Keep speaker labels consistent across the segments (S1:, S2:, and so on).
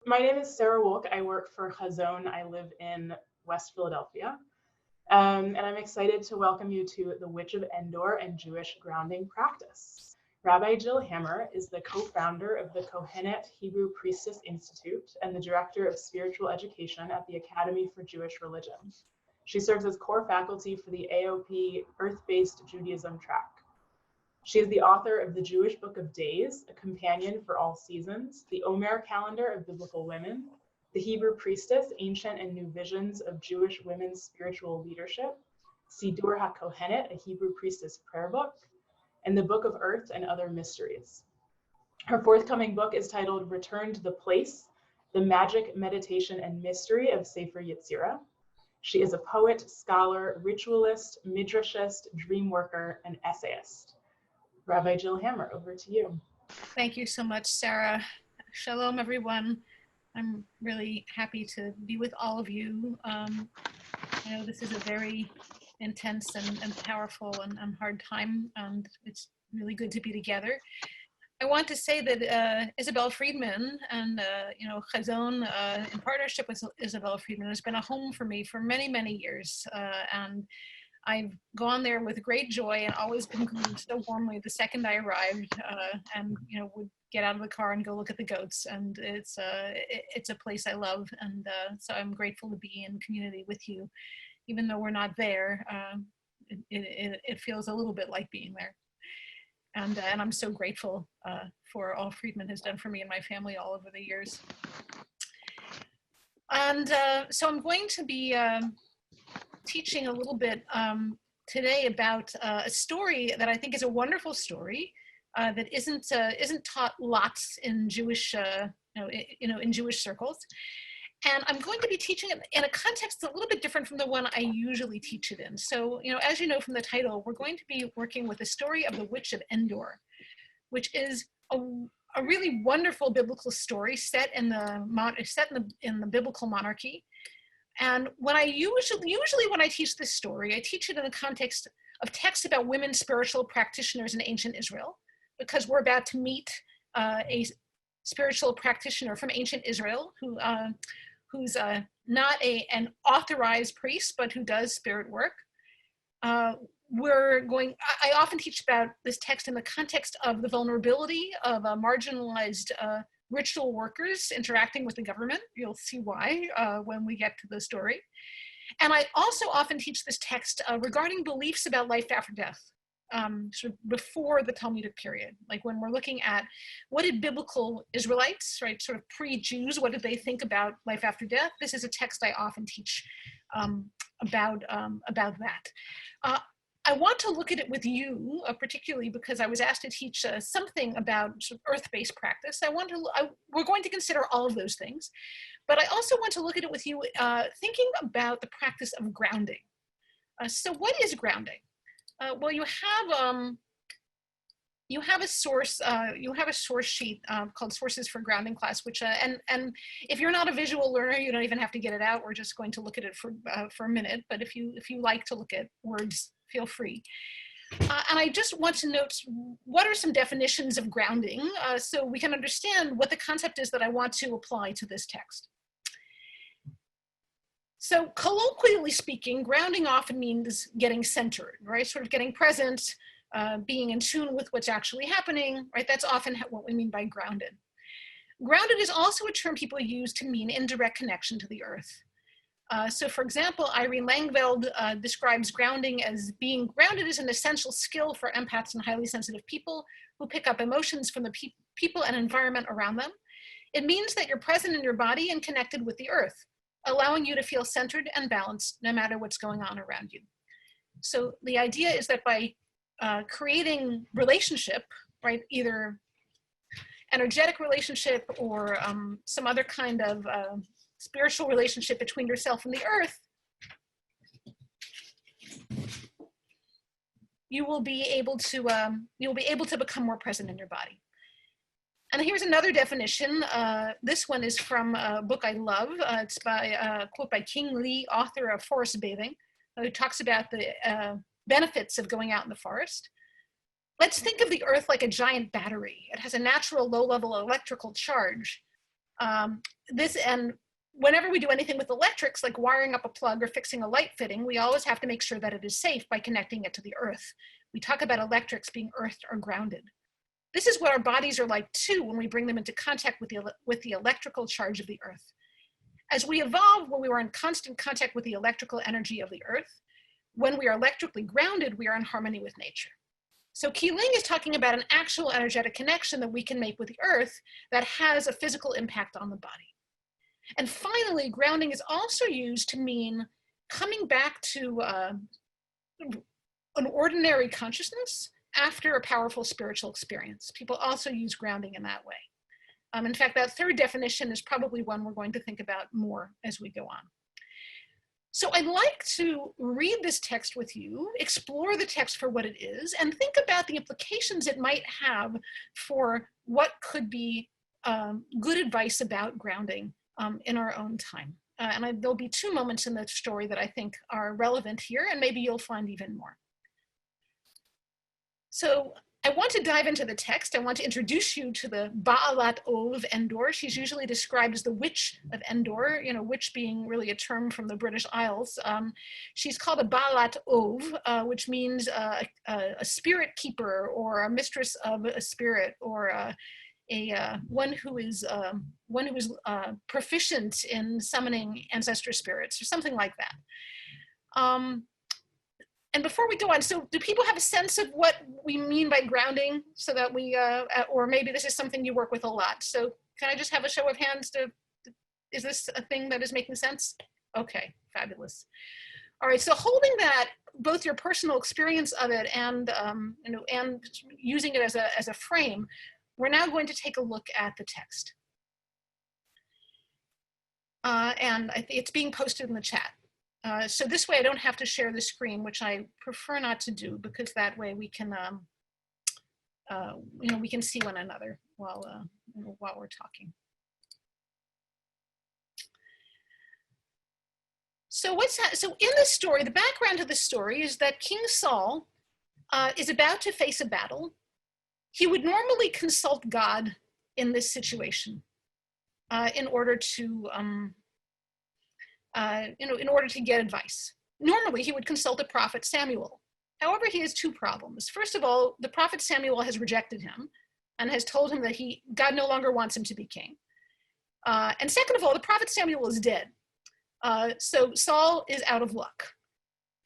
S1: My name is Sarah Wolk. I work for Chazon. I live in West Philadelphia. And I'm excited to welcome you to the Witch of Endor and Jewish Grounding Practice. Rabbi Jill Hammer is the co-founder of the Kohenet Hebrew Priestess Institute and the director of spiritual education at the Academy for Jewish Religion. She serves as core faculty for the AOP Earth-Based Judaism track. She is the author of the Jewish Book of Days, a companion for all seasons, the Omer Calendar of Biblical Women, the Hebrew Priestess, Ancient and New Visions of Jewish Women's Spiritual Leadership, Sidur HaKohenet, a Hebrew Priestess prayer book, and the Book of Earth and Other Mysteries. Her forthcoming book is titled Return to the Place, the Magic, Meditation, and Mystery of Sefer Yetzirah. She is a poet, scholar, ritualist, midrashist, dream worker, and essayist. Rabbi Jill Hammer, over to you.
S2: Thank you so much, Sarah. Shalom, everyone. I'm really happy to be with all of you. I know this is a very intense and powerful and hard time, and it's really good to be together. I want to say that Isabel Friedman and Chazon, in partnership with Isabel Friedman, has been a home for me for many, many years. And I've gone there with great joy and always been greeted so warmly the second I arrived, and would get out of the car and go look at the goats. And it's a place I love, and so I'm grateful to be in community with you, even though we're not there. It feels a little bit like being there, and I'm so grateful for all Friedman has done for me and my family all over the years. And so I'm going to be teaching a little bit today about a story that I think is a wonderful story that isn't taught lots in Jewish in Jewish circles, and I'm going to be teaching it in a context a little bit different from the one I usually teach it in. So as you know from the title, we're going to be working with the story of the Witch of Endor, which is a really wonderful biblical story set in the biblical monarchy. And when I usually when I teach this story, I teach it in the context of texts about women spiritual practitioners in ancient Israel, because we're about to meet a spiritual practitioner from ancient Israel who's not an authorized priest, but who does spirit work. I often teach about this text in the context of the vulnerability of marginalized ritual workers interacting with the government. You'll see why when we get to the story. And I also often teach this text regarding beliefs about life after death, sort of before the Talmudic period, like when we're looking at what did biblical Israelites, right, sort of pre-Jews, what did they think about life after death? This is a text I often teach about that. I want to look at it with you, particularly because I was asked to teach something about sort of earth-based practice. We're going to consider all of those things, but I also want to look at it with you, thinking about the practice of grounding. So what is grounding? Well, you have a source sheet called Sources for Grounding class, which and if you're not a visual learner, you don't even have to get it out. We're just going to look at it for a minute. But if you like to look at words, feel free. And I just want to note what are some definitions of grounding so we can understand what the concept is that I want to apply to this text. So colloquially speaking, grounding often means getting centered, right? Sort of getting present, being in tune with what's actually happening, right? That's often what we mean by grounded. Grounded is also a term people use to mean indirect connection to the earth. So for example, Irene Langveld describes grounding as being grounded is an essential skill for empaths and highly sensitive people who pick up emotions from the people and environment around them. It means that you're present in your body and connected with the earth, allowing you to feel centered and balanced no matter what's going on around you. So the idea is that by creating relationship, right, either energetic relationship or some other kind of spiritual relationship between yourself and the earth, you will be able to become more present in your body. And here's another definition. This one is from a book I love. It's by a quote by King Lee, author of Forest Bathing, who talks about the benefits of going out in the forest. Let's think of the earth like a giant battery. It has a natural low-level electrical charge. And whenever we do anything with electrics, like wiring up a plug or fixing a light fitting, we always have to make sure that it is safe by connecting it to the earth. We talk about electrics being earthed or grounded. This is what our bodies are like too when we bring them into contact with the electrical charge of the earth. As we evolve, when we were in constant contact with the electrical energy of the earth, when we are electrically grounded, we are in harmony with nature. So Keeling is talking about an actual energetic connection that we can make with the earth that has a physical impact on the body. And finally, grounding is also used to mean coming back to an ordinary consciousness after a powerful spiritual experience. People also use grounding in that way. In fact, that third definition is probably one we're going to think about more as we go on. So I'd like to read this text with you, explore the text for what it is, and think about the implications it might have for what could be good advice about grounding in our own time. There'll be two moments in the story that I think are relevant here, and maybe you'll find even more. So I want to dive into the text. I want to introduce you to the Baalat of Endor. She's usually described as the Witch of Endor, witch being really a term from the British Isles. She's called a Baalat of, which means a spirit keeper or a mistress of a spirit, or one who is proficient in summoning ancestor spirits, or something like that. And before we go on, so do people have a sense of what we mean by grounding, so that we, or maybe this is something you work with a lot? So can I just have a show of hands is this a thing that is making sense? Okay, fabulous. All right, so holding that, both your personal experience of it and using it as a frame, we're now going to take a look at the text. And I think it's being posted in the chat. So this way I don't have to share the screen, which I prefer not to do, because that way we can, we can see one another while we're talking. So so in this story, the background of the story is that King Saul is about to face a battle. He would normally consult God in this situation in order to in order to get advice. Normally, he would consult the prophet Samuel. However, he has two problems. First of all, the prophet Samuel has rejected him and has told him that God no longer wants him to be king. And second of all, the prophet Samuel is dead. So Saul is out of luck.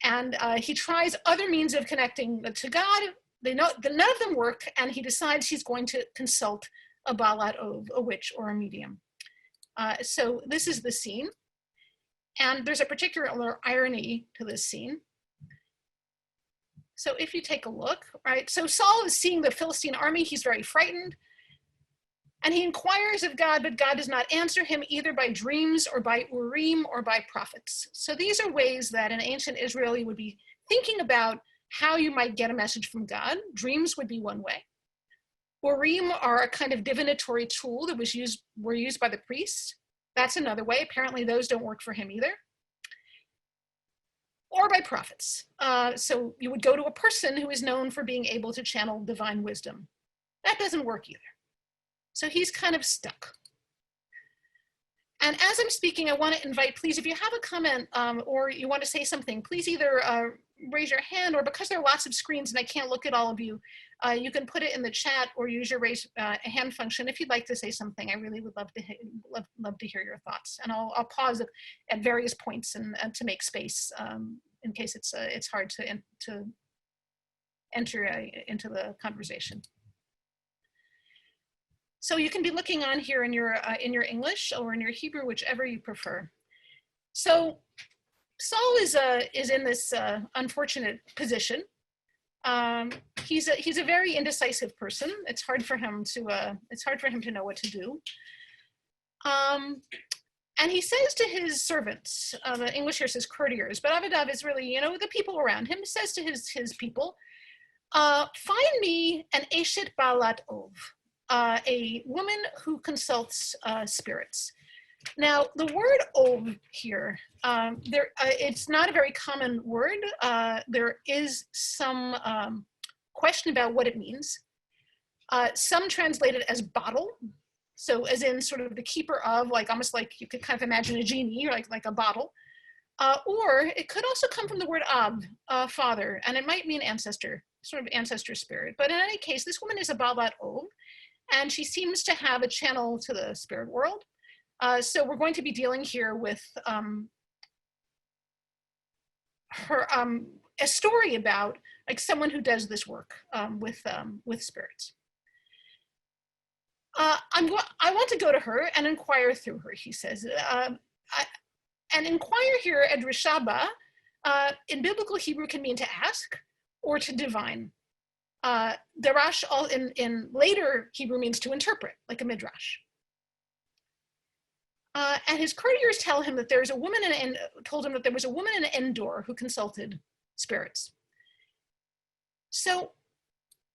S2: And he tries other means of connecting to God. None of them work, and he decides he's going to consult a Baalat of, a witch or a medium. So this is the scene. And there's a particular irony to this scene. So if you take a look, right, so Saul is seeing the Philistine army. He's very frightened. And he inquires of God, but God does not answer him either by dreams or by Urim or by prophets. So these are ways that an ancient Israeli would be thinking about how you might get a message from God. Dreams would be one way. Urim are a kind of divinatory tool that were used by the priests. That's another way. Apparently those don't work for him either. Or by prophets. So you would go to a person who is known for being able to channel divine wisdom. That doesn't work either. So he's kind of stuck. And as I'm speaking, I want to invite, please, if you have a comment or you want to say something, please either raise your hand, or because there are lots of screens and I can't look at all of you, you can put it in the chat or use your raise hand function if you'd like to say something. I really would love to hear your thoughts. And I'll pause at various points and to make space in case it's hard to enter into the conversation. So you can be looking on here in your English or in your Hebrew, whichever you prefer. So Saul is in this unfortunate position. He's a very indecisive person. It's hard for him to know what to do. And he says to his servants, the English here says courtiers, but Avadav is really, the people around him, says to his people, find me an Eshet Baalat Ov, a woman who consults spirits. Now, the word Ov here, it's not a very common word. There is some question about what it means. Some translate it as bottle. So as in sort of the keeper of, like almost like you could kind of imagine a genie, or like a bottle. Or it could also come from the word ab, father, and it might mean ancestor, sort of ancestor spirit. But in any case, this woman is a Balat Ov, and she seems to have a channel to the spirit world. So we're going to be dealing here with her a story about like someone who does this work with spirits. I want to go to her and inquire through her, he says. And inquire here at Rishaba in biblical Hebrew can mean to ask or to divine. Darash in later Hebrew means to interpret, like a midrash. And his courtiers tell him that there's a woman told him that there was a woman in Endor who consulted spirits. So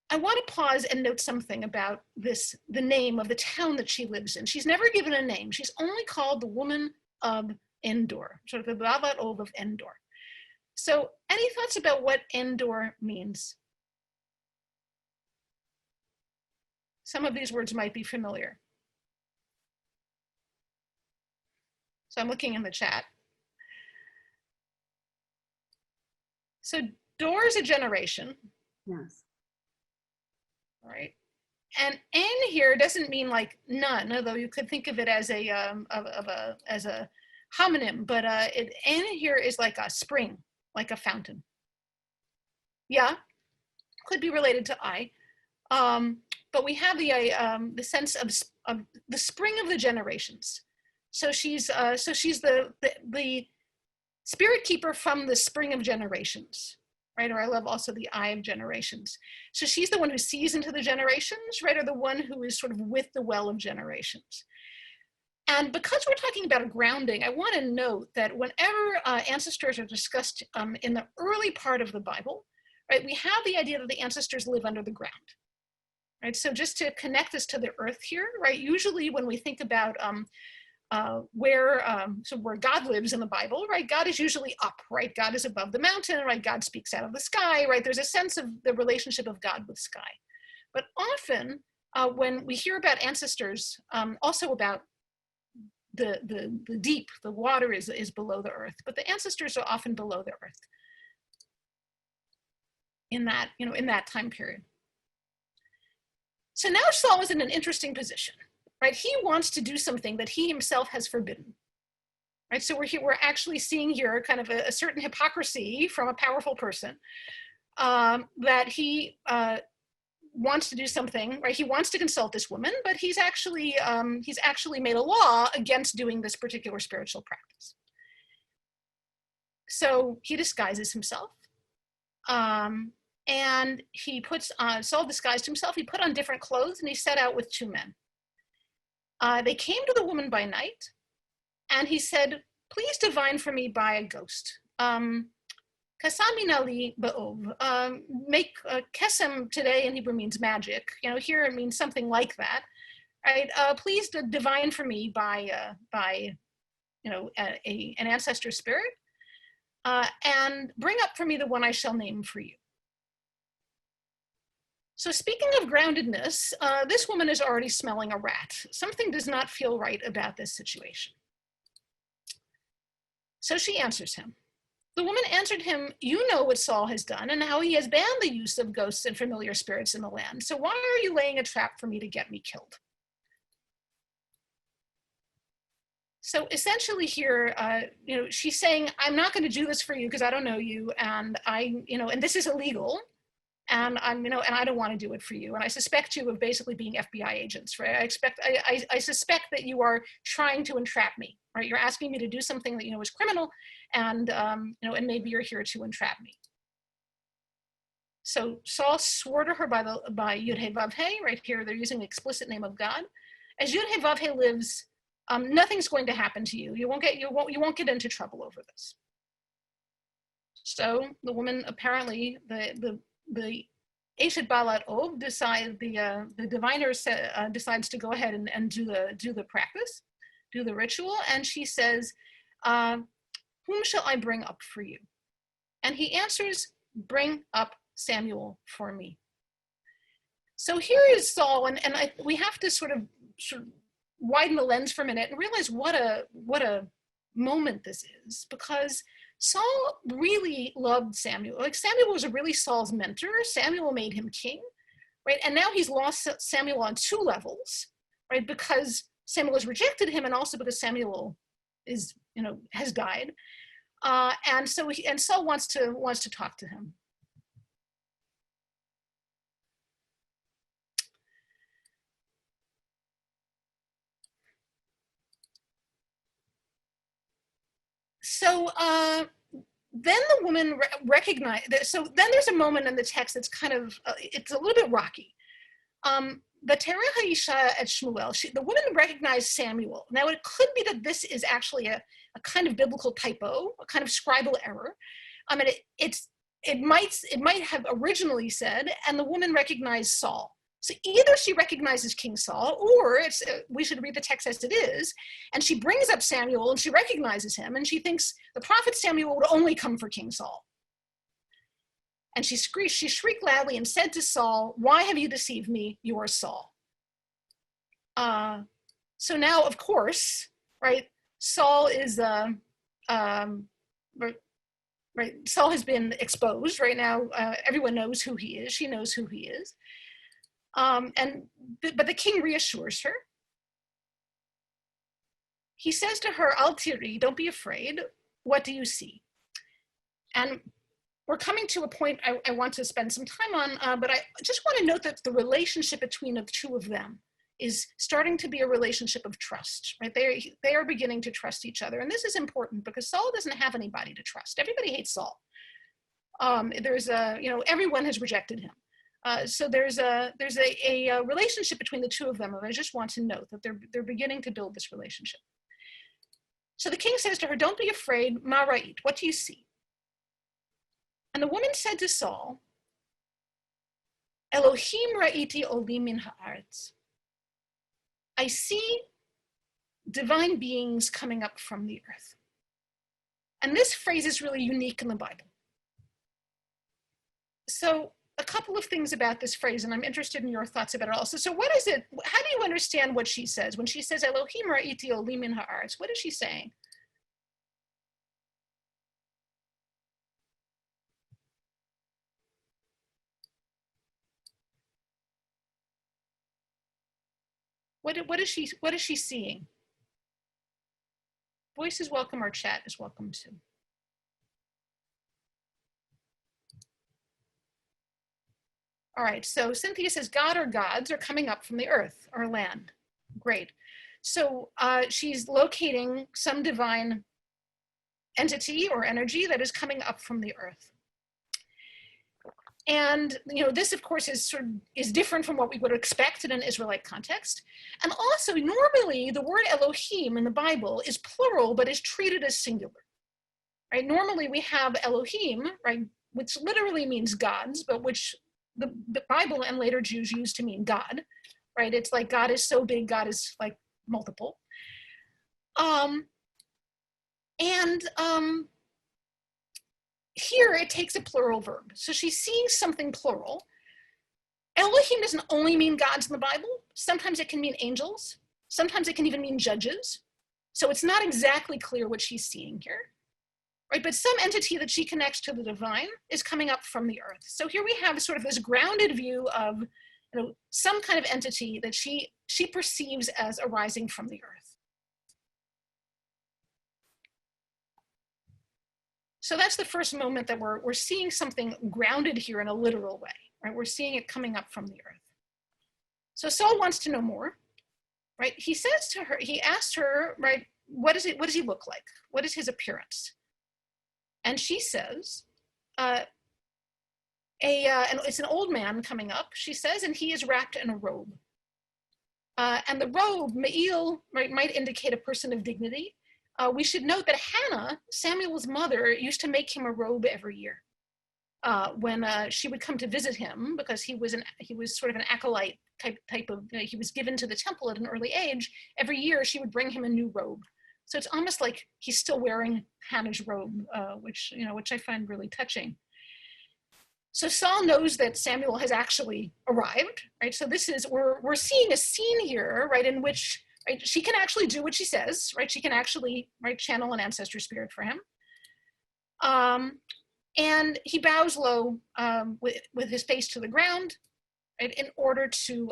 S2: I want to pause and note something about this, the name of the town that she lives in. She's never given a name. She's only called the woman of Endor, sort of the Bavat Ov of Endor. So any thoughts about what Endor means? Some of these words might be familiar. So I'm looking in the chat. So Dor is a generation.
S3: Yes.
S2: Right. And N here doesn't mean like none, although you could think of it as a as a homonym, but N here is like a spring, like a fountain. Yeah, could be related to I. But we have the sense of the spring of the generations. So she's the spirit keeper from the spring of generations, right? Or I love also the eye of generations. So she's the one who sees into the generations, right? Or the one who is sort of with the well of generations. And because we're talking about a grounding, I want to note that whenever ancestors are discussed in the early part of the Bible, right, we have the idea that the ancestors live under the ground, right? So just to connect us to the earth here, right? Usually when we think about where God lives in the Bible, right? God is usually up, right? God is above the mountain, right? God speaks out of the sky, right? There's a sense of the relationship of God with sky. But often when we hear about ancestors, also about the deep, the water is below the earth, but the ancestors are often below the earth in that time period. So now Saul is in an interesting position, right? He wants to do something that he himself has forbidden, right? So we're actually seeing here kind of a certain hypocrisy from a powerful person, that he wants to do something, right? He wants to consult this woman, but he's actually made a law against doing this particular spiritual practice. So he disguises himself, and he puts on, Saul disguised himself, he put on different clothes, and he set out with 2 men. They came to the woman by night, and he said, "Please divine for me by a ghost. Kasaminali ba'ov." Make kesem today in Hebrew means magic. Here it means something like that. Right? Please divine for me by an ancestor spirit, and bring up for me the one I shall name for you. So speaking of groundedness, this woman is already smelling a rat. Something does not feel right about this situation. So she answers him. The woman answered him, "You know what Saul has done and how he has banned the use of ghosts and familiar spirits in the land. So why are you laying a trap for me to get me killed?" So essentially here, she's saying, "I'm not going to do this for you because I don't know you, and and this is illegal. And and I don't want to do it for you. And I suspect you of basically being FBI agents, right? I suspect that you are trying to entrap me, right? You're asking me to do something that is criminal, and and maybe you're here to entrap me." So Saul swore to her by Yud-Heh-Vav-Heh, right here they're using the explicit name of God. As Yud-Heh-Vav-Heh lives, nothing's going to happen to you. You won't get into trouble over this. So the woman, apparently the Eshet Balat Ob the diviner decides to go ahead and do the practice, do the ritual, and she says, "Whom shall I bring up for you?" And he answers, "Bring up Samuel for me." So here is Saul, and we have to sort of widen the lens for a minute and realize what a moment this is, because Saul really loved Samuel. Like, Samuel was really Saul's mentor. Samuel made him king, right? And now he's lost Samuel on two levels, right? Because Samuel has rejected him, and also because Samuel is, has died. And Saul wants to talk to him. So then the woman recognized that. So then there's a moment in the text that's kind of, it's a little bit rocky. But Terah Haisha at Shmuel, the woman recognized Samuel. Now, it could be that this is actually a kind of biblical typo, a kind of scribal error. It might have originally said, and the woman recognized Saul. So either she recognizes King Saul, or we should read the text as it is, and she brings up Samuel and she recognizes him, and she thinks the prophet Samuel would only come for King Saul. And she shrieked loudly and said to Saul, "Why have you deceived me? You are Saul." So now, of course, right, Saul is, right, Saul has been exposed. Right now, everyone knows who he is. She knows who he is. But the king reassures her. He says to her, "Al tiri, don't be afraid. What do you see?" And we're coming to a point I want to spend some time on, but I just want to note that the relationship between the two of them is starting to be a relationship of trust, right? They are beginning to trust each other. And this is important because Saul doesn't have anybody to trust. Everybody hates Saul. Everyone has rejected him. So there's a relationship between the two of them, and I just want to note that they're beginning to build this relationship. So the king says to her, "Don't be afraid, ma ra'it, what do you see?" And the woman said to Saul, "Elohim ra'iti olim min ha'aretz." I see divine beings coming up from the earth. And this phrase is really unique in the Bible. So a couple of things about this phrase, and I'm interested in your thoughts about it also. So what is it? How do you understand what she says? When she says, "Elohim ra'iti olim min ha'aretz," what is she saying? What is she seeing? Voice is welcome, or chat is welcome too. All right, so Cynthia says God or gods are coming up from the earth or land. Great. So she's locating some divine entity or energy that is coming up from the earth. And this, of course, is different from what we would expect in an Israelite context. And also, normally, the word Elohim in the Bible is plural, but is treated as singular. Right? Normally, we have Elohim, right, which literally means gods, but which the Bible and later Jews used to mean God. Right? It's like God is so big, God is like multiple. Here it takes a plural verb. So she's seeing something plural. Elohim doesn't only mean gods in the Bible. Sometimes it can mean angels. Sometimes it can even mean judges. So it's not exactly clear what she's seeing here, right? But some entity that she connects to the divine is coming up from the earth. So here we have sort of this grounded view of some kind of entity that she perceives as arising from the earth. So that's the first moment that we're seeing something grounded here in a literal way, right? We're seeing it coming up from the earth. So Saul wants to know more, right? He says to her, he asked her, right, what does he look like? What is his appearance? And she says, and it's an old man coming up, she says, and he is wrapped in a robe. And the robe, me'il, right, might indicate a person of dignity. We should note that Hannah, Samuel's mother, used to make him a robe every year when she would come to visit him, because he was sort of an acolyte type of, he was given to the temple at an early age. Every year she would bring him a new robe. So it's almost like he's still wearing Hannah's robe, which I find really touching. So Saul knows that Samuel has actually arrived, right? So we're seeing a scene here, right, in which right? She can actually do what she says, right? She can actually, right, channel an ancestor spirit for him. And he bows low with his face to the ground, right, in order to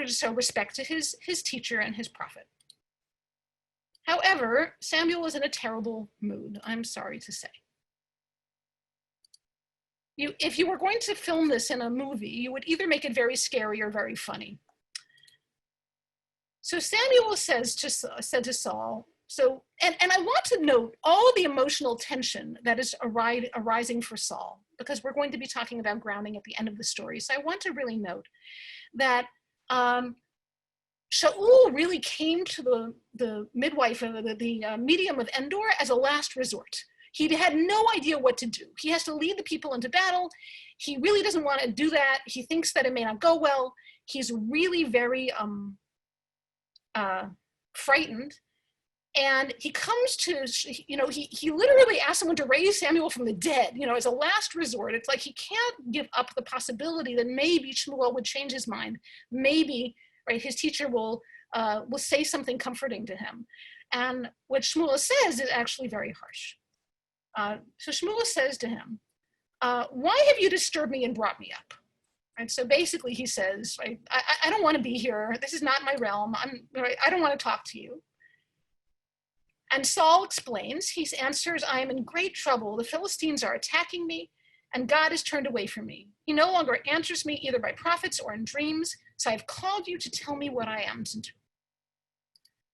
S2: show respect to his teacher and his prophet. However, Samuel is in a terrible mood, I'm sorry to say. If you were going to film this in a movie, you would either make it very scary or very funny. So Samuel said to Saul, and I want to note all the emotional tension that is arising for Saul, because we're going to be talking about grounding at the end of the story. So I want to really note that Shaul really came to the midwife, the medium of Endor, as a last resort. He had no idea what to do. He has to lead the people into battle. He really doesn't want to do that. He thinks that it may not go well. He's really very frightened. And he comes to, he literally asks someone to raise Samuel from the dead, as a last resort. It's like he can't give up the possibility that maybe Shmuel would change his mind. Maybe, right, his teacher will say something comforting to him. And what Shmuel says is actually very harsh. So Shmuel says to him, why have you disturbed me and brought me up? And so basically he says, right, I don't want to be here. This is not my realm. I don't want to talk to you. And Saul explains, he answers, I am in great trouble. The Philistines are attacking me, and God has turned away from me. He no longer answers me either by prophets or in dreams, so I've called you to tell me what I am to do.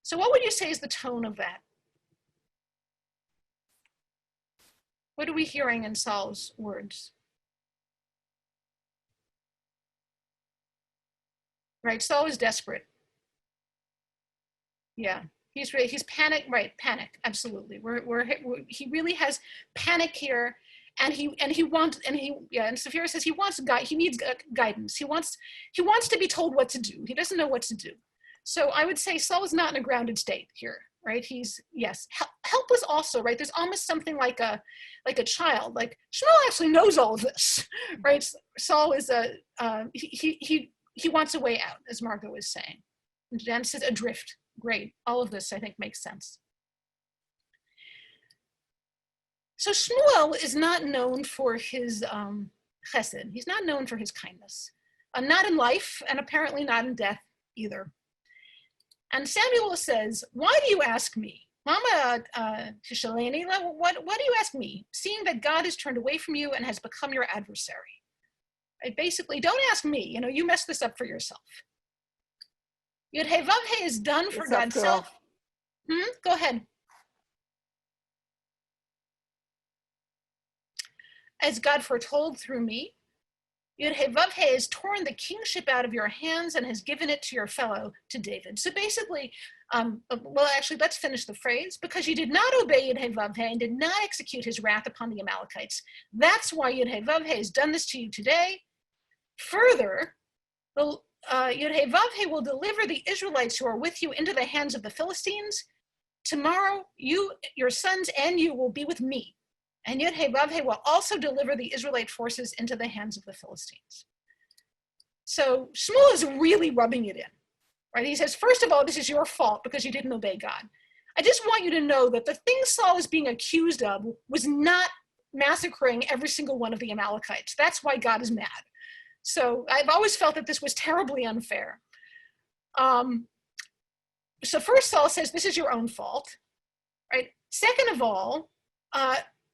S2: So what would you say is the tone of that? What are we hearing in Saul's words? Right, Saul is desperate. Yeah. He's panic, right? Panic, absolutely. He really has panic here, and Sapphira says he needs guidance. He wants to be told what to do. He doesn't know what to do. So I would say Saul is not in a grounded state here, right? He's helpless also, right? There's almost something like a child. Like Shmuel actually knows all of this, right? Saul is he wants a way out, as Margot was saying. Jen says adrift. Great. All of this, I think, makes sense. So Shmuel is not known for his chesed. He's not known for his kindness. Not in life, and apparently not in death either. And Samuel says, why do you ask me? Mama Tishaleni, what do you ask me? Seeing that God has turned away from you and has become your adversary. Basically, don't ask me. You messed this up for yourself. Yud Hey Vav Hey is done for God's self. Go ahead. As God foretold through me, Yud Hey Vav Hey has torn the kingship out of your hands and has given it to your fellow, to David. So basically, actually, let's finish the phrase. Because you did not obey Yud Hey Vav Hey and did not execute his wrath upon the Amalekites. That's why Yud Hey Vav Hey has done this to you today. Further, Yud Hey Vav Hey will deliver the Israelites who are with you into the hands of the Philistines. Tomorrow, your sons and you will be with me. And Yud Hey Vav Hey will also deliver the Israelite forces into the hands of the Philistines. So Shmuel is really rubbing it in, right? He says, first of all, this is your fault because you didn't obey God. I just want you to know that the thing Saul is being accused of was not massacring every single one of the Amalekites. That's why God is mad. So I've always felt that this was terribly unfair. So first Saul says, this is your own fault, right? Second of all,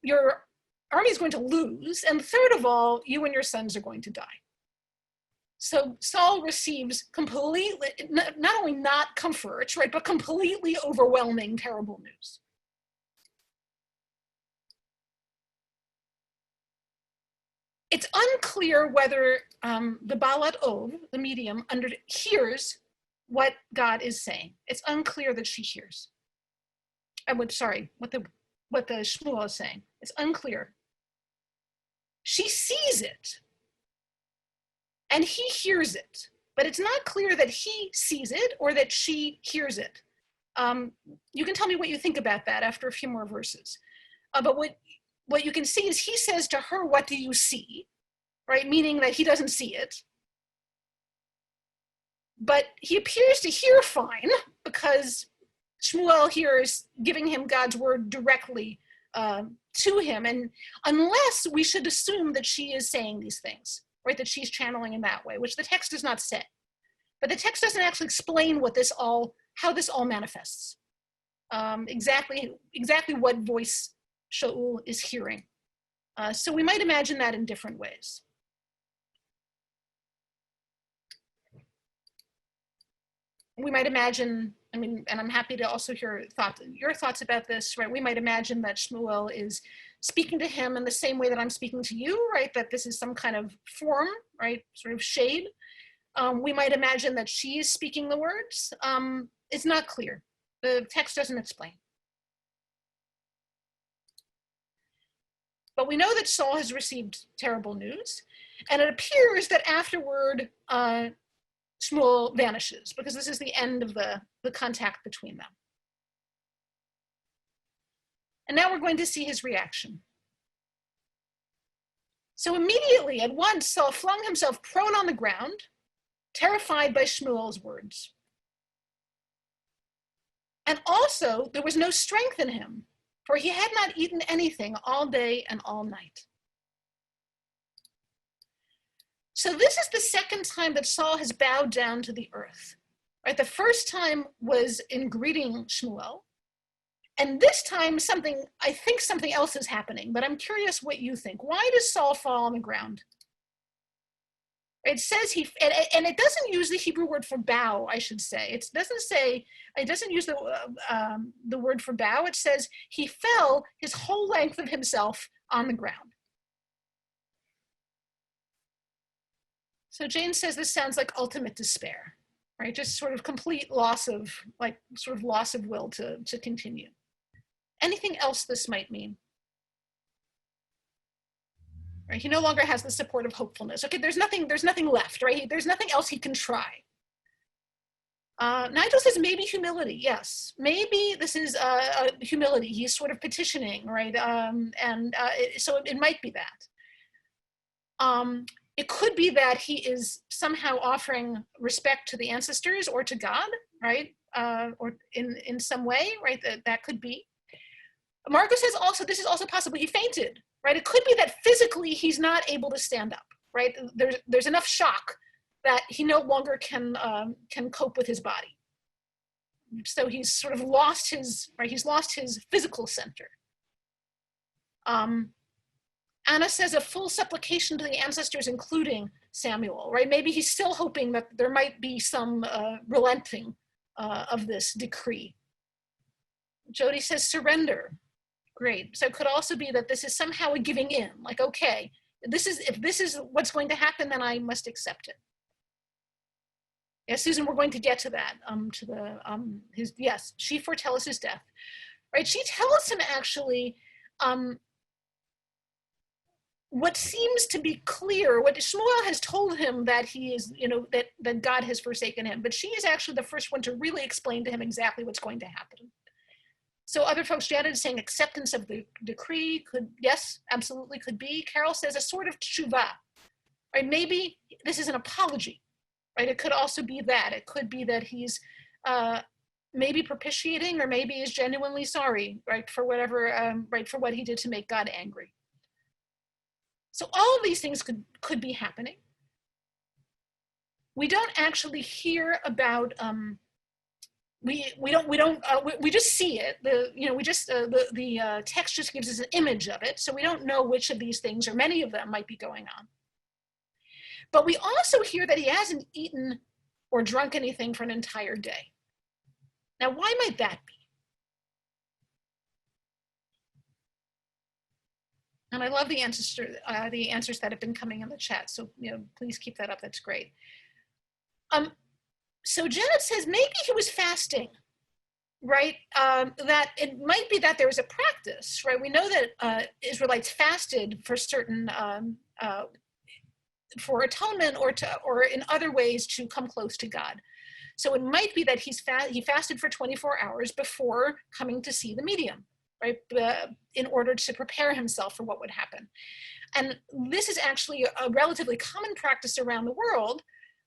S2: your army is going to lose. And third of all, you and your sons are going to die. So Saul receives completely, not only not comfort, right, but completely overwhelming, terrible news. It's unclear whether the Balat Ov, the medium, hears what God is saying. It's unclear that she hears. What the Shmuel is saying. It's unclear. She sees it, and he hears it, but it's not clear that he sees it or that she hears it. You can tell me what you think about that after a few more verses. But what you can see is he says to her, what do you see? Right? Meaning that he doesn't see it. But he appears to hear fine because Shmuel here is giving him God's word directly to him. And unless we should assume that she is saying these things, right, that she's channeling in that way, which the text does not say. But the text doesn't actually explain how this all manifests. Exactly what voice Shaul is hearing. So we might imagine that in different ways. We might imagine, and I'm happy to also hear your thoughts about this, right? We might imagine that Shmuel is speaking to him in the same way that I'm speaking to you, right? That this is some kind of form, right? Sort of shade. We might imagine that she is speaking the words. It's not clear. The text doesn't explain. But we know that Saul has received terrible news, and it appears that afterward, Shmuel vanishes, because this is the end of the contact between them. And now we're going to see his reaction. So immediately, at once, Saul flung himself prone on the ground, terrified by Shmuel's words. And also, there was no strength in him, for he had not eaten anything all day and all night. So this is the second time that Saul has bowed down to the earth. Right? The first time was in greeting Shmuel. And this time I think something else is happening, but I'm curious what you think. Why does Saul fall on the ground? It says and it doesn't use the Hebrew word for bow, I should say. It doesn't use the word for bow. It says he fell his whole length of himself on the ground. So Jane says this sounds like ultimate despair, right? Just sort of complete loss of will to continue. Anything else this might mean? Right? He no longer has the support of hopefulness. Okay, there's nothing left, right? There's nothing else he can try. Nigel says maybe humility. Yes, maybe this is humility. He's sort of petitioning, right? So it might be that. It could be that he is somehow offering respect to the ancestors or to God, right? Or in some way, right? That could be. Margot says also, this is also possible he fainted, right? It could be that physically he's not able to stand up, right? There's enough shock that he no longer can cope with his body. So he's sort of lost his physical center. Anna says a full supplication to the ancestors, including Samuel, right? Maybe he's still hoping that there might be some relenting of this decree. Jody says surrender. Great. So it could also be that this is somehow a giving in, like, okay, if this is what's going to happen, then I must accept it. Yes, Susan, we're going to get to that, she foretells his death, right? She tells him actually, what seems to be clear, what Shmuel has told him that he is, that God has forsaken him, but she is actually the first one to really explain to him exactly what's going to happen. So other folks, Janet is saying acceptance of the decree yes, absolutely could be. Carol says a sort of tshuva, right? Maybe this is an apology, right? It could also be that. It could be that he's maybe propitiating, or maybe is genuinely sorry, right? For whatever, for what he did to make God angry. So all of these things could be happening. We don't actually hear about, we just see it. The text just gives us an image of it, so we don't know which of these things, or many of them, might be going on. But we also hear that he hasn't eaten or drunk anything for an entire day. Now, why might that be? And I love the answers that have been coming in the chat. So please keep that up. That's great. So Janet says maybe he was fasting, right? That it might be that there was a practice, right? We know that Israelites fasted for certain, for atonement or in other ways to come close to God. So it might be that he fasted for 24 hours before coming to see the medium, right? In order to prepare himself for what would happen. And this is actually a relatively common practice around the world,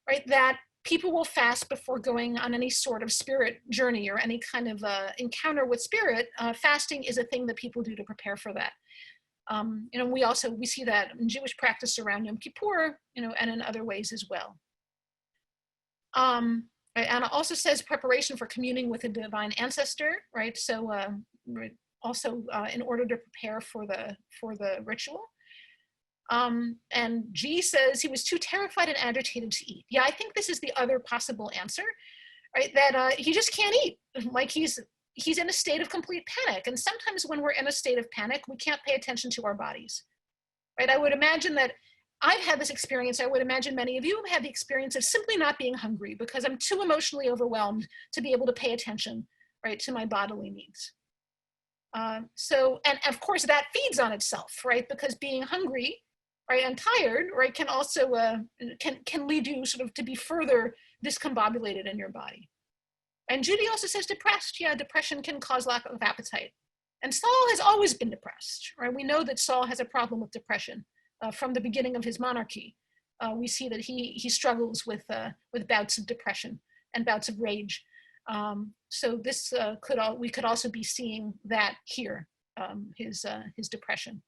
S2: right? That people will fast before going on any sort of spirit journey or any kind of encounter with spirit. Fasting is a thing that people do to prepare for that. We see that in Jewish practice around Yom Kippur, and in other ways as well. Anna also says preparation for communing with a divine ancestor, right? So also in order to prepare for the ritual. And G says he was too terrified and agitated to eat. Yeah, I think this is the other possible answer, right? That he just can't eat. Like he's in a state of complete panic. And sometimes when we're in a state of panic, we can't pay attention to our bodies, right? I would imagine that I've had this experience. I would imagine many of you have had the experience of simply not being hungry because I'm too emotionally overwhelmed to be able to pay attention, right, to my bodily needs. And of course that feeds on itself, right? Because being hungry, right, and tired, right, can also can lead you sort of to be further discombobulated in your body. And Judy also says depressed. Yeah, depression can cause lack of appetite. And Saul has always been depressed, right? We know that Saul has a problem with depression from the beginning of his monarchy. We see that he struggles with bouts of depression and bouts of rage. So this we could also be seeing that here, his depression.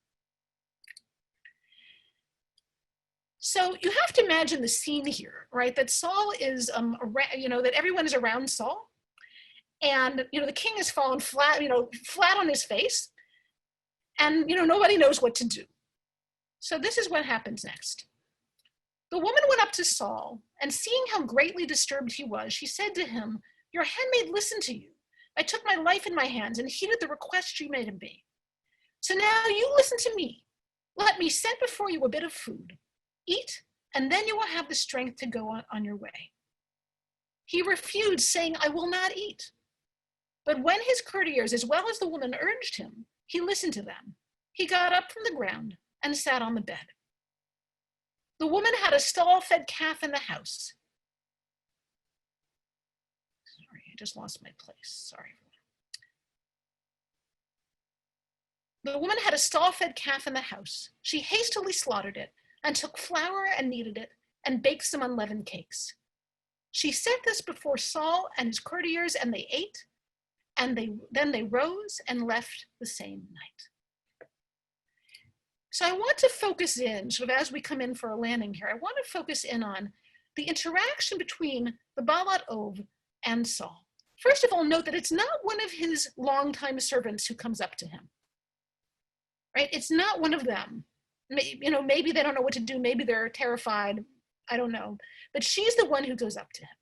S2: So you have to imagine the scene here, right? That Saul is, that everyone is around Saul, and the king has fallen flat, flat on his face, and nobody knows what to do. So this is what happens next. The woman went up to Saul, and seeing how greatly disturbed he was, she said to him, "Your handmaid listened to you. I took my life in my hands and heeded the request you made of me. So now you listen to me. Let me set before you a bit of food. Eat, and then you will have the strength to go on your way." He refused, saying, "I will not eat." But when his courtiers, as well as the woman, urged him, he listened to them. He got up from the ground and sat on the bed. The woman had a stall-fed calf in the house. Sorry, I just lost my place. Sorry. The woman had a stall-fed calf in the house. She hastily slaughtered it and took flour and kneaded it and baked some unleavened cakes. She set this before Saul and his courtiers, and they ate, and then they rose and left the same night. So I want to focus in, sort of as we come in for a landing here, I want to focus in on the interaction between the Baalat Ov and Saul. First of all, note that it's not one of his longtime servants who comes up to him, right? It's not one of them. Maybe they don't know what to do. Maybe they're terrified. I don't know. But she's the one who goes up to him.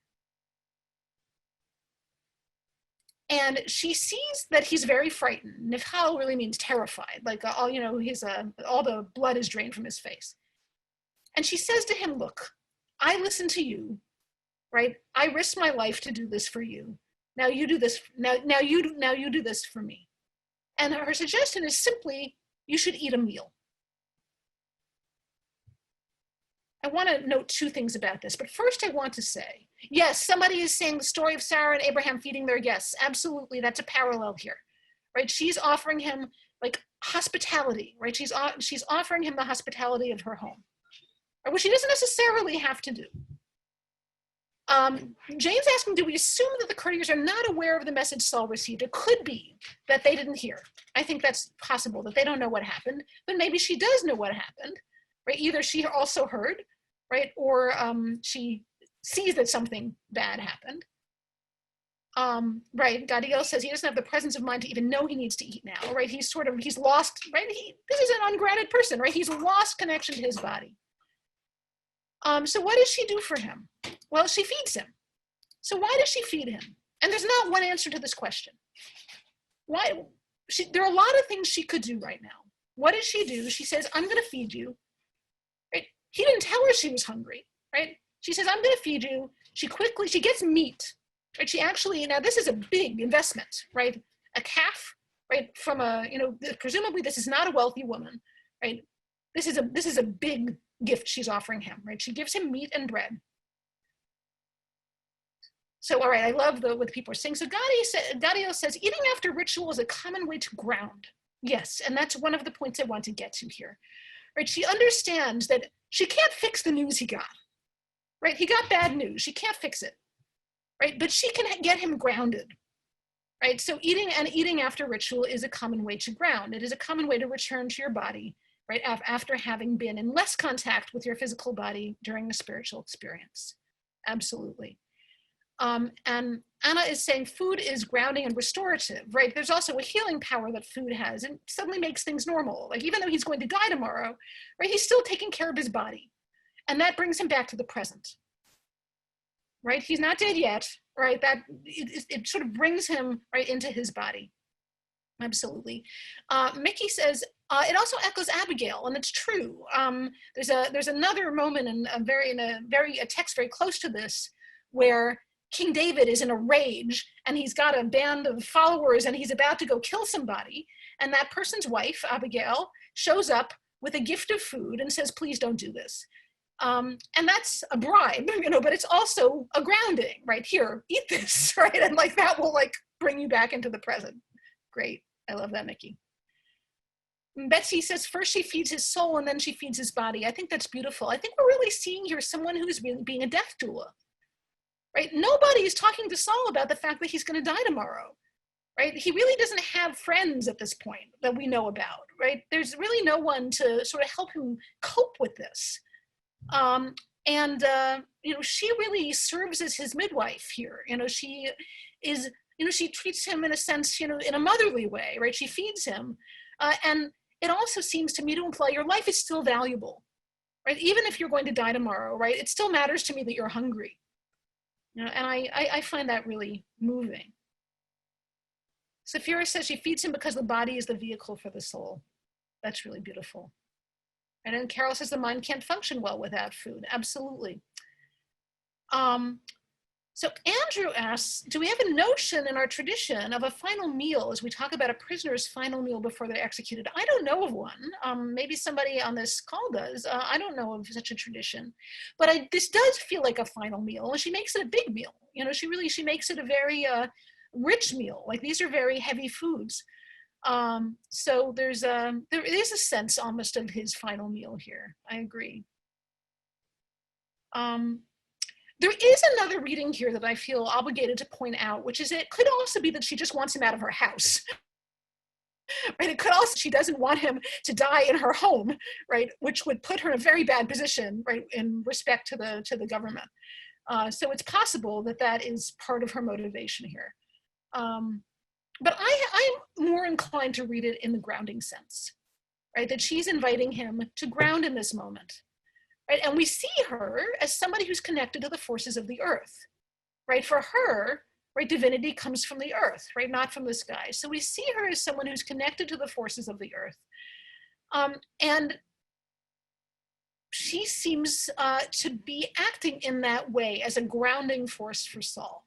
S2: And she sees that he's very frightened. Nifhal really means terrified. Like all the blood is drained from his face. And she says to him, "Look, I listen to you, right? I risked my life to do this for you. Now you do this. Now you do this for me." And her suggestion is simply, you should eat a meal. I want to note two things about this, but first I want to say, yes, somebody is saying the story of Sarah and Abraham feeding their guests. Absolutely, that's a parallel here, right? She's offering him like hospitality, right? She's offering him the hospitality of her home, right? Which she doesn't necessarily have to do. Jane's asking, do we assume that the courtiers are not aware of the message Saul received? It could be that they didn't hear. I think that's possible, that they don't know what happened, but maybe she does know what happened, right? Either she also heard, right? Or she sees that something bad happened. Right, Gadiel says he doesn't have the presence of mind to even know he needs to eat now, right? He's lost, right? This is an ungranted person, right? He's lost connection to his body. So what does she do for him? Well, she feeds him. So why does she feed him? And there's not one answer to this question. Why? There are a lot of things she could do right now. What does she do? She says, "I'm going to feed you." Right? He didn't tell her she was hungry, right? She says, "I'm going to feed you." She gets meat. Right? She actually, now this is a big investment, right? A calf, right? From presumably this is not a wealthy woman, right? This is a big gift she's offering him, right? She gives him meat and bread. So, all right, I love what the people are saying. So Gadiel says, eating after ritual is a common way to ground. Yes, and that's one of the points I want to get to here. Right? She understands that she can't fix the news he got. right? He got bad news. She can't fix it, right? But she can get him grounded, right? So eating after ritual is a common way to ground. It is a common way to return to your body, right? After having been in less contact with your physical body during the spiritual experience. Absolutely. And Anna is saying food is grounding and restorative, right? There's also a healing power that food has and suddenly makes things normal. Like even though he's going to die tomorrow, right? He's still taking care of his body. And that brings him back to the present, right? He's not dead yet, right? That it sort of brings him right into his body. Absolutely. Mickey says, it also echoes Abigail, and it's true. There's another moment in a text very close to this where King David is in a rage and he's got a band of followers and he's about to go kill somebody. And that person's wife, Abigail, shows up with a gift of food and says, please don't do this. And that's a bribe, but it's also a grounding, right? Here, eat this, right? And like that will like bring you back into the present. Great. I love that, Mickey. Betsy says, first she feeds his soul and then she feeds his body. I think that's beautiful. I think we're really seeing here someone who's really being a death doula. Right? Nobody is talking to Saul about the fact that he's going to die tomorrow, right? He really doesn't have friends at this point that we know about, right? There's really no one to sort of help him cope with this. She really serves as his midwife here. She treats him in a sense, in a motherly way, right? She feeds him. And it also seems to me to imply your life is still valuable, right? Even if you're going to die tomorrow, right? It still matters to me that you're hungry. And I find that really moving. Safira says she feeds him because the body is the vehicle for the soul. That's really beautiful. And then Carol says the mind can't function well without food. Absolutely. So Andrew asks, do we have a notion in our tradition of a final meal as we talk about a prisoner's final meal before they're executed? I don't know of one. Maybe somebody on this call does. I don't know of such a tradition. But this does feel like a final meal. And she makes it a big meal. She makes it a very rich meal. Like these are very heavy foods. So there is a sense almost of his final meal here. I agree. There is another reading here that I feel obligated to point out, which is it could also be that she just wants him out of her house. Right? It could also, she doesn't want him to die in her home, right? Which would put her in a very bad position, right? In respect to the government. So it's possible that is part of her motivation here. But I'm more inclined to read it in the grounding sense, right? That she's inviting him to ground in this moment. Right? And we see her as somebody who's connected to the forces of the earth, right? For her, right, divinity comes from the earth, right? Not from the sky. So we see her as someone who's connected to the forces of the earth. And she seems to be acting in that way as a grounding force for Saul.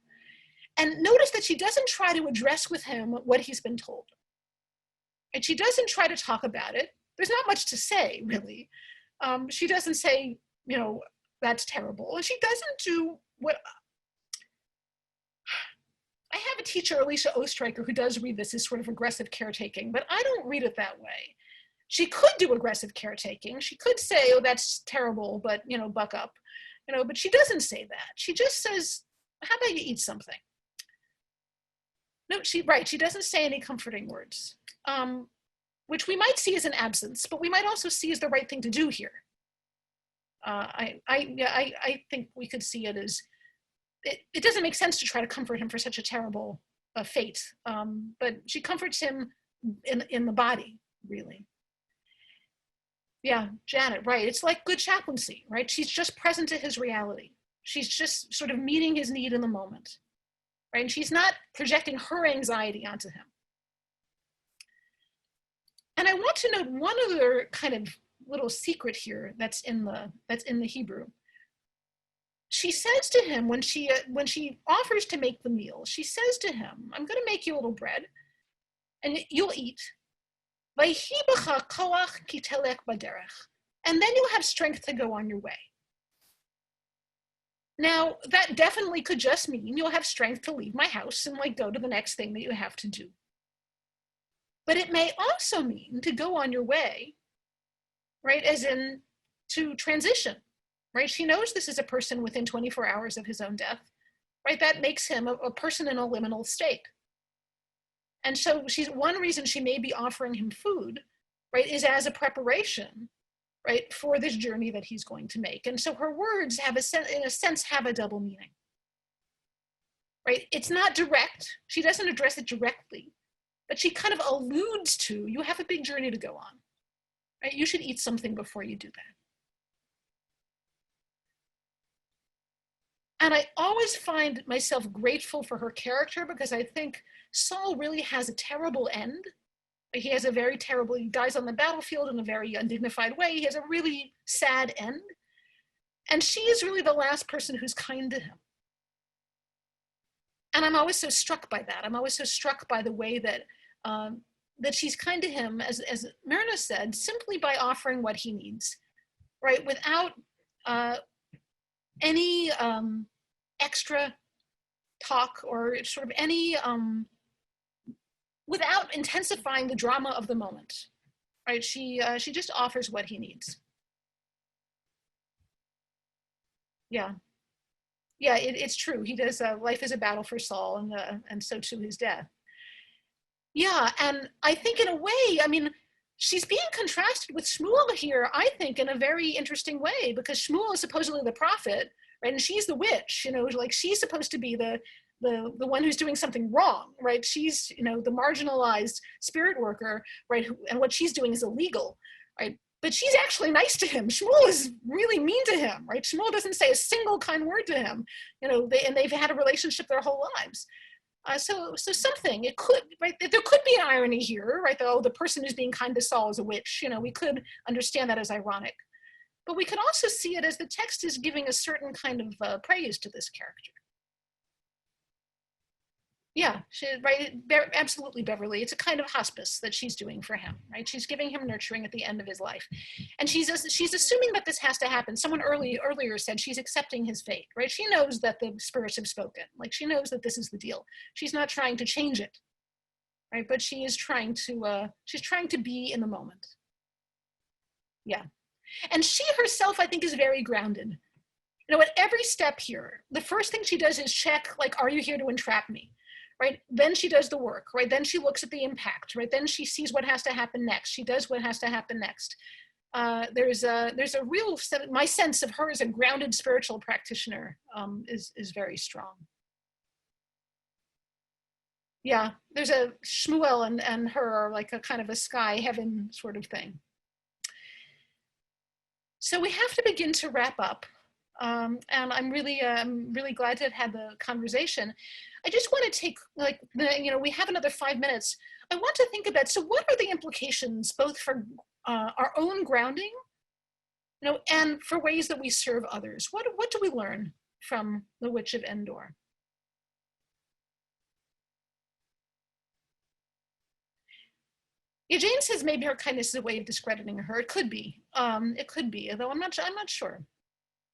S2: And notice that she doesn't try to address with him what he's been told. And she doesn't try to talk about it. There's not much to say, really. She doesn't say, that's terrible. And she doesn't do what... I have a teacher, Alicia Ostreicher, who does read this as sort of aggressive caretaking, but I don't read it that way. She could do aggressive caretaking. She could say, oh, that's terrible, but, buck up. But she doesn't say that. She just says, how about you eat something? No, she doesn't say any comforting words. Which we might see as an absence, but we might also see as the right thing to do here. I think we could see it as, it doesn't make sense to try to comfort him for such a terrible fate, but she comforts him in the body, really. Yeah, Janet, right. It's like good chaplaincy, right? She's just present to his reality. She's just sort of meeting his need in the moment, right? And she's not projecting her anxiety onto him. And I want to note one other kind of little secret here that's in the Hebrew. She says to him when she offers to make the meal, she says to him, I'm going to make you a little bread and you'll eat. And then you'll have strength to go on your way. Now, that definitely could just mean you'll have strength to leave my house and go to the next thing that you have to do. But it may also mean to go on your way, right, as in to transition, right? She knows this is a person within 24 hours of his own death, right? That makes him a person in a liminal state. And so one reason she may be offering him food, right, is as a preparation, right, for this journey that he's going to make. And so her words in a sense, have a double meaning, right? It's not direct. She doesn't address it directly, but she kind of alludes to, you have a big journey to go on, right? You should eat something before you do that. And I always find myself grateful for her character, because I think Saul really has a terrible end. He has he dies on the battlefield in a very undignified way. He has a really sad end. And she is really the last person who's kind to him. And I'm always so struck by that. I'm always so struck by the way that that she's kind to him, as Myrna said, simply by offering what he needs, right? Without any extra talk or sort of any, without intensifying the drama of the moment, right? She just offers what he needs. Yeah, it's true. He does. Life is a battle for Saul, and so too his death. Yeah, and I think in a way, I mean, she's being contrasted with Shmuel here, I think, in a very interesting way, because Shmuel is supposedly the prophet, right? And she's the witch, like she's supposed to be the one who's doing something wrong, right? She's, the marginalized spirit worker, right? And what she's doing is illegal, right? But she's actually nice to him. Shmuel is really mean to him, right? Shmuel doesn't say a single kind word to him, and they've had a relationship their whole lives. So something, it could, right? There could be an irony here, right? The person who's being kind to Saul is a witch. We could understand that as ironic. But we could also see it as the text is giving a certain kind of praise to this character. Yeah, right, absolutely, Beverly. It's a kind of hospice that she's doing for him, right? She's giving him nurturing at the end of his life. And she's assuming that this has to happen. Someone earlier said she's accepting his fate, right? She knows that the spirits have spoken. Like, she knows that this is the deal. She's not trying to change it, right? But she is trying to be in the moment. Yeah. And she herself, I think, is very grounded. At every step here, the first thing she does is check, like, are you here to entrap me? Right? Then she does the work, right? Then she looks at the impact, right? Then she sees what has to happen next. She does what has to happen next. There's a real, my sense of her as a grounded spiritual practitioner is very strong. Yeah, there's a Shmuel and her are like a kind of a sky heaven sort of thing. So we have to begin to wrap up. And I'm really glad to have had the conversation. I just want to take, like, we have another 5 minutes. I want to think about, so what are the implications both for our own grounding, and for ways that we serve others? What do we learn from the Witch of Endor? Yeah, Jane says maybe her kindness is a way of discrediting her. It could be, although I'm not sure.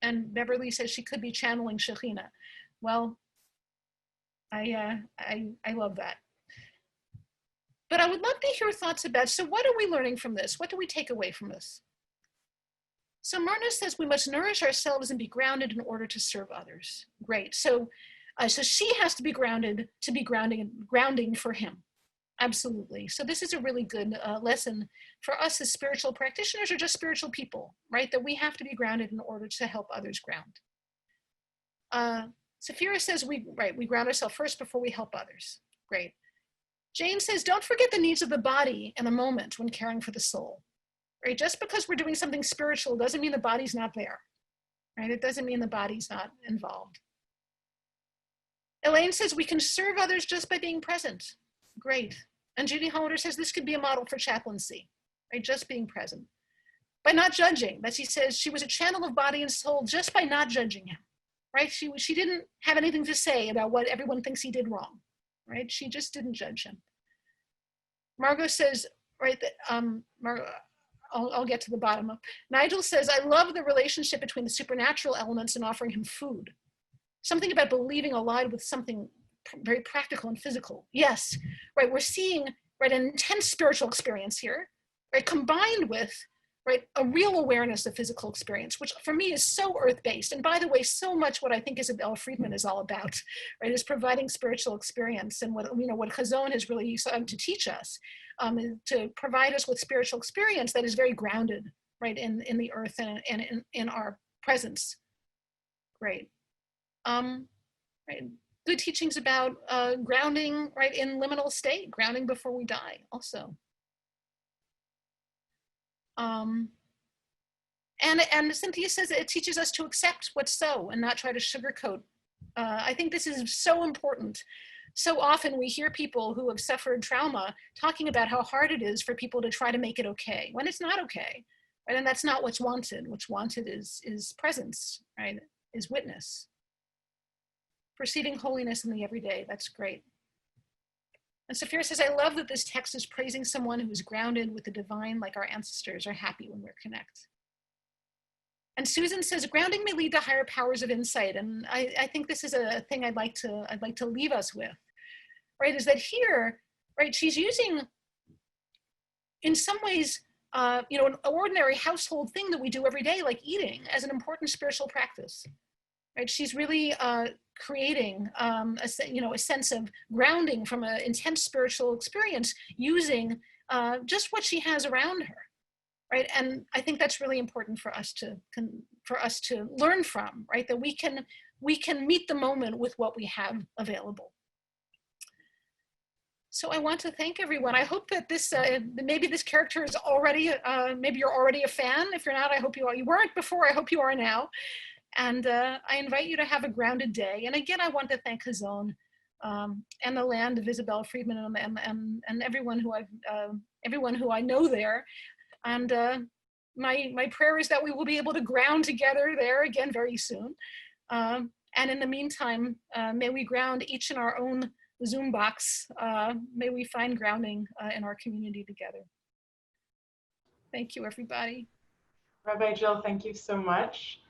S2: And Beverly says she could be channeling Shekhinah. Well, I love that. But I would love to hear your thoughts about, so what are we learning from this? What do we take away from this? So Myrna says we must nourish ourselves and be grounded in order to serve others. Great. So she has to be grounded to be grounding for him. Absolutely. So this is a really good lesson for us as spiritual practitioners or just spiritual people, right? That we have to be grounded in order to help others ground. Safira says we ground ourselves first before we help others. Great. Jane says, don't forget the needs of the body in the moment when caring for the soul, right? Just because we're doing something spiritual doesn't mean the body's not there, right? It doesn't mean the body's not involved. Elaine says we can serve others just by being present. Great. And Judy Hollander says this could be a model for chaplaincy, right? Just being present. By not judging, that she says she was a channel of body and soul just by not judging him, right? She didn't have anything to say about what everyone thinks he did wrong, right? She just didn't judge him. Margot says, right, that I'll get to the bottom of. Nigel says, I love the relationship between the supernatural elements and offering him food. Something about believing allied with something very practical and physical. Yes, right, we're seeing, right, an intense spiritual experience here, right, combined with right, a real awareness of physical experience, which for me is so earth-based. And by the way, so much what I think Isabel Friedman is all about, right, is providing spiritual experience. And what, you know, what Chazon has really sought to teach us, to provide us with spiritual experience that is very grounded, right, in the earth and in our presence. Great. Right. Good teachings about grounding, right, in liminal state, grounding before we die also. And Cynthia says it teaches us to accept what's so and not try to sugarcoat. I think this is so important. So often we hear people who have suffered trauma talking about how hard it is for people to try to make it okay when it's not okay, right? And that's not what's wanted. What's wanted is presence, right? Is witness. Perceiving holiness in the everyday, that's great. And Saphira says, I love that this text is praising someone who is grounded with the divine, like our ancestors are happy when we're connected. And Susan says, grounding may lead to higher powers of insight. And I think this is a thing I'd like to leave us with, right? Is that here, right, she's using, in some ways, you know, an ordinary household thing that we do every day, like eating, as an important spiritual practice. Right? She's really creating a sense of grounding from an intense spiritual experience using just what she has around her, right? And I think that's really important for us to learn from, right? That we can meet the moment with what we have available. So I want to thank everyone. I hope that this maybe this character is already maybe you're already a fan. If you're not, I hope you are. You weren't before. I hope you are now. And I invite you to have a grounded day. And again, I want to thank Chazon and the land of Isabel Friedman and everyone who I know there. And my prayer is that we will be able to ground together there again very soon. And in the meantime, may we ground each in our own Zoom box. May we find grounding in our community together. Thank you, everybody.
S1: Rabbi Jill, thank you so much.